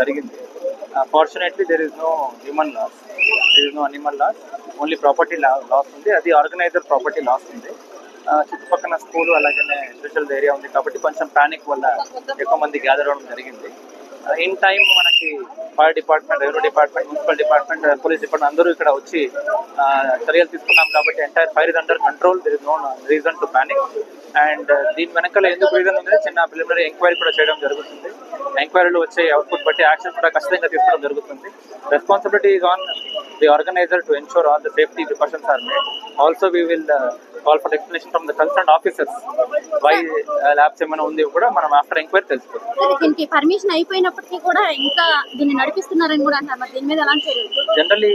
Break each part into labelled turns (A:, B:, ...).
A: జరిగింది. Fortunately there is no human loss, there is no animal loss, only property loss ఉంది. అది organiser property loss ఉంది. చుట్టుపక్కల school అలాగే స్పెషల్ ఏరియా ఉంది కాబట్టి కొంచెం ప్యానిక్ వల్ల ఎక్కువ మంది గ్యాదర్ అవ్వడం జరిగింది. ఇన్ టైం మనకి fire department, revenue department, municipal department, police department అందరూ ఇక్కడ వచ్చి చర్యలు తీసుకున్నాం కాబట్టి entire fire is under control. There is no reason to panic. And దీని వెనకాల ఎందుకు రీజన్ ఉంది, చిన్న ప్రిలిమినరీ ఎంక్వైరీ కూడా చేయడం జరుగుతుంది. ఎంక్వైరీలో వచ్చే అవుట్పుట్ బట్టి యాక్షన్ కూడా ఖచ్చితంగా తీసుకోవడం జరుగుతుంది. Responsibility is on the organiser to ensure all the safety precautions are made. Also we will call for explanation from the concern officers why labs ఏమైనా ఉంది కూడా మనం ఆఫ్టర్ ఎంక్వైరీ తెలుసుకోవాలి.
B: దీనికి పర్మిషన్ అయిపోయినప్పటికీ కూడా ఇంకా దీన్ని నడిపిస్తున్నారని కూడా అంటారు. మరి దీని మీద ఎలాంటి చర్యలు?
A: జనరల్లీ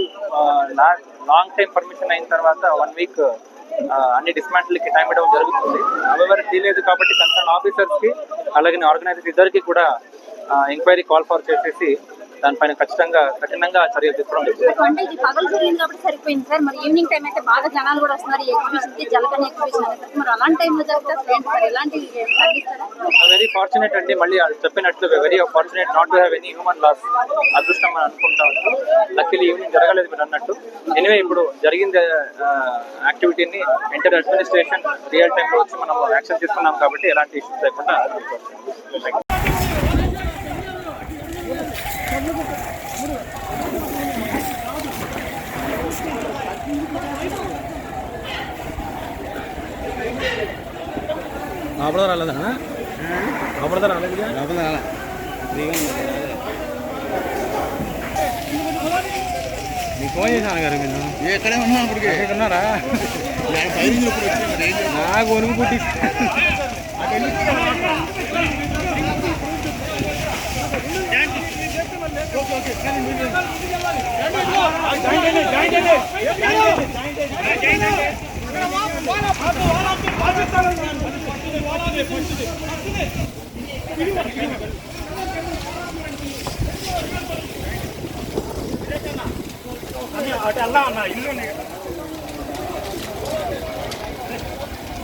A: లాంగ్ టైం పర్మిషన్ అయిన తర్వాత 1 వీక్ అన్ని డిస్మాంటిల్కి టైం ఇవ్వడం జరుగుతుంది. ఎవరు తీయలేదు కాబట్టి కన్సర్న్ ఆఫీసర్స్ కి అలాగే ఆర్గనైజర్స్ ఇద్దరికి కూడా ఎంక్వైరీ కాల్ ఫర్ చేసేసి దానిపైన కఠినంగా చర్యలు తీసుకోవడం
B: అంటే ఇది పగలు జరిగింది కాబట్టి సరిపోయింది సార్. మరి ఈవినింగ్ టైం అయితే బాగా జనాలు కూడా వస్తున్నారు ఈ ఎగ్జిబిషన్ కి, జలకన్య ఎగ్జిబిషన్ అనేది. మరి అలాంటి టైంలో జరిగితే ఎలాంటి
A: వెరీ ఫార్చునేట్ అండి. మళ్ళీ చెప్పినట్లు very fortunate not to have any human loss. అదృష్టం అని అనుకుంటాం. లక్కీలీ ఈవినింగ్ జరగలేదు మీరు అన్నట్టు. ఎనివే ఇప్పుడు జరిగింది యాక్టివిటీని ఎంటర్ అడ్మినిస్ట్రేషన్ రియల్ టైంలో వచ్చి మనం యాక్షన్ తీసుకున్నాం కాబట్టి ఎలాంటి ఇష్యూస్ లేకుండా.
C: లోపల రాలేదా? లోపల రాలేదు. లోపల రాలే. మీకు ఫోన్ చేశాను గారు. మీరు ఎక్కడే ఉన్నా ఇప్పటికే ఉన్నారా? నాకు వణుకు పుట్టి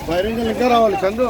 D: ఫైరింగ్ ఇంకా రావాలి చందు.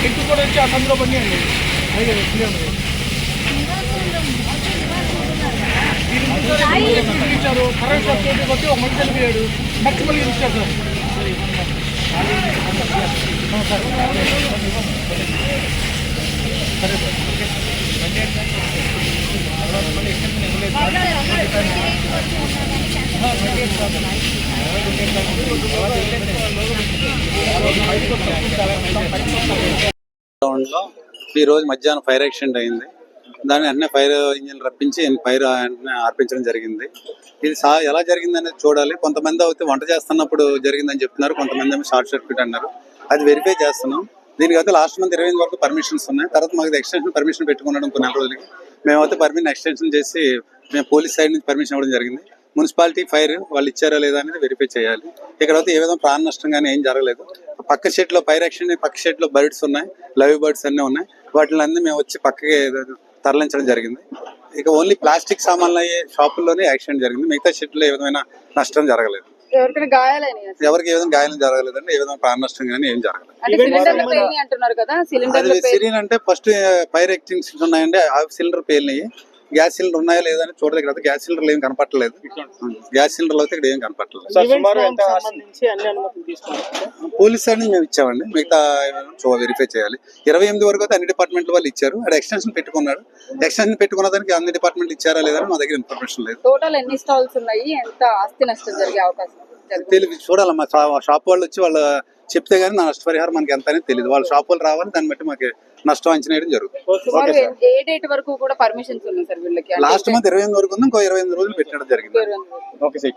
D: ఇంటి కూడా వచ్చి ఆ సందులో పని అండి. ఇచ్చారు కరెంట్ షాప్ తోటి కొట్టి ఒక మంచి చనిపోయాడు. మర్చిపోయి ఇచ్చారు సార్. సరే
E: లో ఈ రోజు మధ్యాహ్నం ఫైర్ యాక్సిడెంట్ అయింది. దాన్ని అన్నీ ఫైర్ ఇంజిన్ రప్పించి ఫైర్ ఆర్పించడం జరిగింది. ఇది ఎలా జరిగింది అనేది చూడాలి. కొంతమంది అయితే వంట చేస్తున్నప్పుడు జరిగిందని చెప్తున్నారు, కొంతమంది ఏమో షార్ట్ సర్క్యూట్ అన్నారు. అది వెరిఫై చేస్తున్నాం. దీనికైతే లాస్ట్ మంత్ 25 వరకు పర్మిషన్స్ ఉన్నాయి. తర్వాత మాకు ఎక్స్టెన్షన్ పర్మిషన్ పెట్టుకున్నాం కొన్ని రోజులకి. మేమైతే పర్మిషన్ ఎక్స్టెన్షన్ చేసి మేము పోలీస్ సైడ్ నుంచి పర్మిషన్ ఇవ్వడం జరిగింది. మున్సిపాలిటీ ఫైర్ వాళ్ళు ఇచ్చారా లేదా అనేది వెరిఫై చేయాలి. ఇక్కడైతే ఏ విధంగా ప్రాణ నష్టం కానీ ఏం జరగలేదు. పక్క షెడ్ లో పైరక్షణ పక్క షెడ్ లో బర్డ్స్ ఉన్నాయి, లవ్ బర్డ్స్ అన్నీ ఉన్నాయి. వాటిని అన్ని మేము వచ్చి పక్కకి తరలించడం జరిగింది. ఇక ఓన్లీ ప్లాస్టిక్ సామాన్లు అయ్యే షాపుల్లోనే యాక్సిడెంట్ జరిగింది. మిగతా షెడ్ లో ఏ విధమైన నష్టం జరగలేదు.
D: ఎవరికైనా గాయాలైనాయి?
E: ఎవరికి ఏ విధంగా గాయం జరగలేదండి. ఏ విధంగా ప్రాణ నష్టం కానీ ఏం జరగలేదు.
D: అంటే సిలిండర్లు పేలినాయి అంటున్నారు కదా, సిలిండర్లు
E: అది సిలిండర్ అంటే ఫస్ట్ ఫైర్ ఎక్స్టింగ్విషర్స్ ఉన్నాయండి, ఆ సిలిండర్ పేలినాయి. గ్యాస్ సిలిండర్ ఉన్నాయా లేదా అని చూడలేదు కదా, గ్యాస్ సిలిండర్లు ఏం కనపట్టలేదు. గ్యాస్ సిలిండర్లు అయితే ఇక్కడ ఏం కనపట్టలేదు. పోలీస్ అని మేము ఇచ్చామండి, మిగతా వెరిఫై చేయాలి. 28 వరకు అయితే అన్ని డిపార్ట్మెంట్ల వాళ్ళు ఇచ్చారు. అక్కడ ఎక్స్టెన్షన్ పెట్టుకున్నాడు. ఎక్స్టెన్షన్ పెట్టుకున్న దానికి అన్ని డిపార్ట్మెంట్లు ఇచ్చారా లేదని మా దగ్గర ఇన్ఫర్మేషన్ లేదు.
D: టోటల్ ఎన్ని స్టాల్స్ ఉన్నాయి, ఎంత ఆస్తి నష్టం జరిగే అవకాశం
E: తెలియదు. చూడాలి, మా షాప్ వాళ్ళు వచ్చి వాళ్ళు చెప్తే గానీ నా నష్టపరిహారం మనకి ఎంత అనేది తెలియదు. వాళ్ళ షాప్ వాళ్ళు రావాలి, దాన్ని బట్టి మాకు నష్టం అంచనా వేయడం జరుగుతుంది.
D: ఏ డేట్ వరకు కూడా పర్మిషన్స్ ఉన్నాయి సార్ వీళ్ళకి?
E: లాస్ట్ మంత్ 28 వరకు ఉంది, ఇంకో 28 రోజులు పెట్టడం జరిగింది. Okay sir.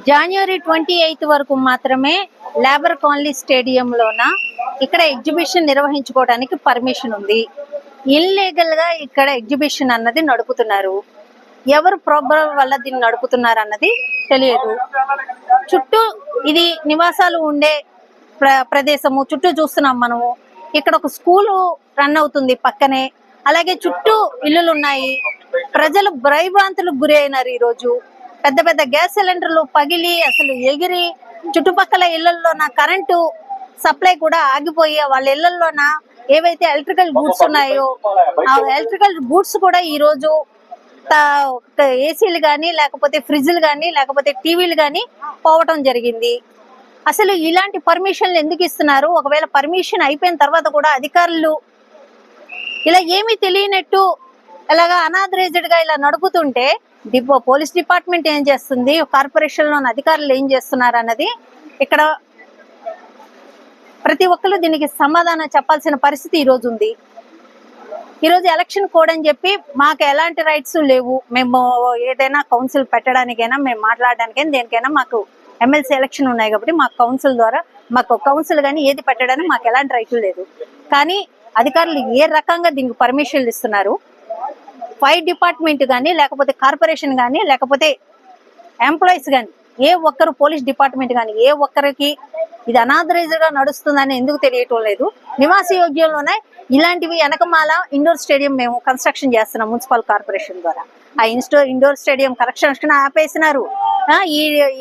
B: జనవరి 28 వరకు మాత్రమే లేబర్ కాలనీ స్టేడియంలోన ఇక్కడ ఎగ్జిబిషన్ నిర్వహించుకోవడానికి పర్మిషన్ ఉంది. ఇల్లీగల్ గా ఇక్కడ ఎగ్జిబిషన్ అన్నది నడుపుతున్నారు. ఎవరు ప్రోగ్రామ్ వల్ల దీన్ని నడుపుతున్నారు అన్నది తెలియదు. చుట్టూ ఇది నివాసాలు ఉండే ప్రదేశము, చుట్టూ చూస్తున్నాం మనము. ఇక్కడ ఒక స్కూలు రన్ అవుతుంది పక్కనే, అలాగే చుట్టూ ఇల్లులు ఉన్నాయి. ప్రజలు భయభ్రాంతులకు గురి అయినారు. ఈ రోజు పెద్ద పెద్ద గ్యాస్ సిలిండర్లు పగిలి అసలు ఎగిరి చుట్టుపక్కల ఇళ్లలోన కరెంటు సప్లై కూడా ఆగిపోయి వాళ్ళ ఇళ్లలోన ఏవైతే ఎలక్ట్రికల్ గూడ్స్ ఉన్నాయో ఆ ఎలక్ట్రికల్ గూడ్స్ కూడా ఈ రోజు ఏసీలు కానీ లేకపోతే ఫ్రిడ్జ్లు కానీ లేకపోతే టీవీలు కానీ పోవటం జరిగింది. అసలు ఇలాంటి పర్మిషన్లు ఎందుకు ఇస్తున్నారు? ఒకవేళ పర్మిషన్ అయిపోయిన తర్వాత కూడా అధికారులు ఇలా ఏమీ తెలియనట్టు ఇలాగా అనాథరైజ్డ్ గా ఇలా నడుపుతుంటే పోలీస్ డిపార్ట్మెంట్ ఏం చేస్తుంది, కార్పొరేషన్ లోని అధికారులు ఏం చేస్తున్నారు అన్నది ఇక్కడ ప్రతి ఒక్కరు దీనికి సమాధానం చెప్పాల్సిన పరిస్థితి ఈ రోజు ఉంది. ఈ రోజు ఎలక్షన్ కోడ్ అని చెప్పి మాకు ఎలాంటి రైట్స్ లేవు. మేము ఏదైనా కౌన్సిల్ పెట్టడానికైనా, మేము మాట్లాడడానికైనా, దేనికైనా మాకు ఎమ్మెల్సీ ఎలక్షన్ ఉన్నాయి కాబట్టి మాకు కౌన్సిల్ ద్వారా మాకు కౌన్సిల్ కానీ ఏది పెట్టడానికి మాకు ఎలాంటి రైట్లు లేదు. కానీ అధికారులు ఏ రకంగా దీనికి పర్మిషన్లు ఇస్తున్నారు? ఫైర్ డిపార్ట్మెంట్ కానీ లేకపోతే కార్పొరేషన్ కానీ లేకపోతే ఎంప్లాయీస్ కానీ ఏ ఒక్కరు, పోలీస్ డిపార్ట్మెంట్ కానీ ఏ ఒక్కరికి ఇది అనాథరైజ్డ్ గా నడుస్తుందని ఎందుకు తెలియటం లేదు? నివాస యోగ్యంలోనే ఇలాంటివి వెనకమాల ఇండోర్ స్టేడియం మేము కన్స్ట్రక్షన్ చేస్తున్నాం మున్సిపల్ కార్పొరేషన్ ద్వారా. ఆ ఇండోర్ స్టేడియం కన్స్ట్రక్షన్ ఆపేసినారు.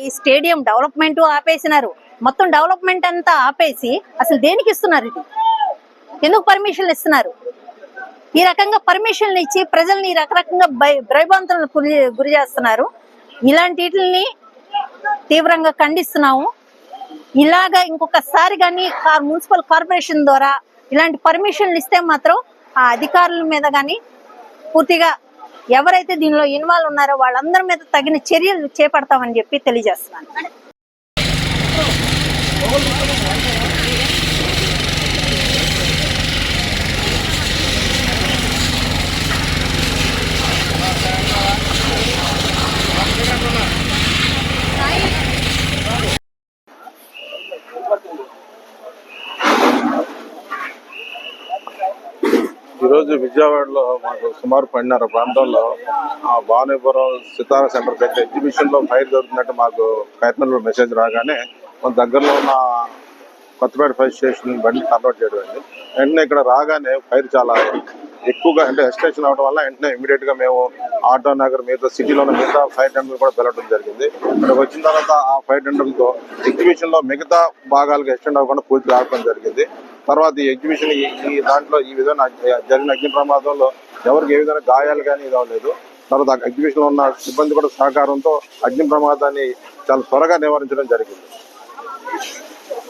B: ఈ స్టేడియం డెవలప్మెంట్ ఆపేసినారు. మొత్తం డెవలప్మెంట్ అంతా ఆపేసి అసలు దేనికి ఇస్తున్నారు? ఇది ఎందుకు పర్మిషన్లు ఇస్తున్నారు? ఈ రకంగా పర్మిషన్లు ఇచ్చి ప్రజల్ని ఈ రకరకంగా భయభ్రాంతులకు గురి చేస్తున్నారు. ఇలాంటి వీటిని తీవ్రంగా ఖండిస్తున్నాము. ఇలాగా ఇంకొకసారి కానీ మున్సిపల్ కార్పొరేషన్ ద్వారా ఇలాంటి పర్మిషన్లు ఇస్తే మాత్రం ఆ అధికారుల మీద కానీ పూర్తిగా ఎవరైతే దీనిలో ఇన్వాల్వ్ ఉన్నారో వాళ్ళందరి మీద తగిన చర్యలు చేపడతామని చెప్పి తెలియజేస్తున్నాను.
F: ఈరోజు విజయవాడలో మాకు సుమారు 10:30 ప్రాంతంలో ఆ భానుపురం సితారా సెంటర్ దగ్గర ఎగ్జిబిషన్ లో ఫైర్ జరుగుతున్నట్టు మాకు కైతనూరులో మెసేజ్ రాగానే మన దగ్గరలో ఉన్న కొత్తపేట ఫైర్ స్టేషన్ బండి కన్వర్ట్ చేయడం అండి. వెంటనే ఇక్కడ రాగానే ఫైర్ చాలా ఎక్కువగా అంటే ఎక్స్టెన్షన్ అవడం వల్ల వెంటనే ఇమీడియట్ గా మేము ఆటో నగర్ మిగతా సిటీలో ఉన్న మిగతా ఫైర్ టెండర్ కూడా వెళ్ళడం జరిగింది. ఇక్కడ వచ్చిన తర్వాత ఆ ఫైర్ టెండర్ తో ఎగ్జిబిషన్ లో మిగతా భాగాలకు ఎక్స్టెండ్ అవ్వకుండా పూర్తి ఆపడం జరిగింది. తర్వాత ఈ ఎగ్జిబిషన్ ఈ దాంట్లో ఈ విధంగా జరిగిన అగ్ని ప్రమాదంలో ఎవరికి ఏ విధంగా గాయాలు కానీ ఇది అవ్వలేదు. తర్వాత ఎగ్జిబిషన్ లో ఉన్న సిబ్బంది కూడా సహకారంతో అగ్ని ప్రమాదాన్ని చాలా త్వరగా నివారించడం జరిగింది.